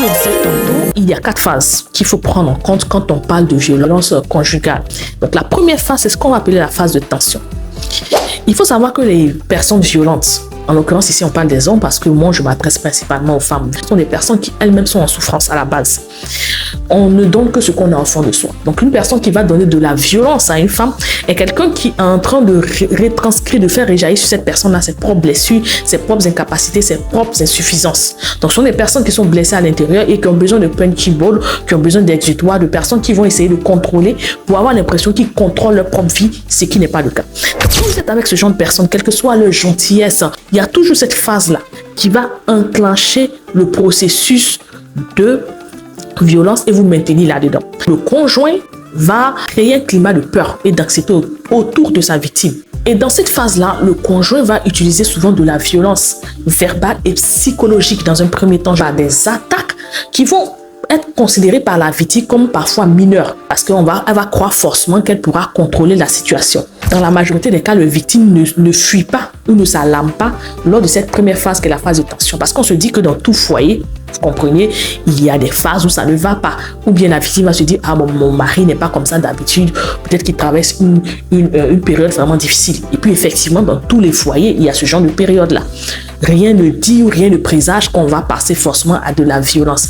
le disais tantôt, il y a 4 phases qu'il faut prendre en compte quand on parle de violence conjugale. Donc la première phase, c'est ce qu'on va appeler la phase de tension. Il faut savoir que les personnes violentes, en l'occurrence ici on parle des hommes parce que moi je m'adresse principalement aux femmes, ce sont des personnes qui elles-mêmes sont en souffrance à la base. On ne donne que ce qu'on a au fond de soi. Donc une personne qui va donner de la violence à une femme est quelqu'un qui est en train de retranscrire, de faire réjaillir sur cette personne-là ses propres blessures, ses propres incapacités, ses propres insuffisances. Donc ce sont des personnes qui sont blessées à l'intérieur et qui ont besoin de punching ball, qui ont besoin d'exutoires, de personnes qui vont essayer de contrôler pour avoir l'impression qu'ils contrôlent leur propre vie, ce qui n'est pas le cas. Si vous êtes avec ce genre de personnes, quelle que soit leur gentillesse, il y a toujours cette phase-là qui va enclencher le processus de violence et vous maintenir là-dedans. Le conjoint va créer un climat de peur et d'anxiété autour de sa victime. Et dans cette phase-là, le conjoint va utiliser souvent de la violence verbale et psychologique dans un premier temps, genre des attaques qui vont être considérées par la victime comme parfois mineures parce qu'elle va croire forcément qu'elle pourra contrôler la situation. Dans la majorité des cas, le victime ne fuit pas ou ne s'alarme pas lors de cette première phase qui est la phase de tension parce qu'on se dit que dans tout foyer, vous comprenez, il y a des phases où ça ne va pas. Ou bien la victime va se dire, ah bon, mon mari n'est pas comme ça d'habitude, peut-être qu'il traverse une période vraiment difficile. Et puis effectivement, dans tous les foyers, il y a ce genre de période-là. Rien ne dit ou rien ne présage qu'on va passer forcément à de la violence.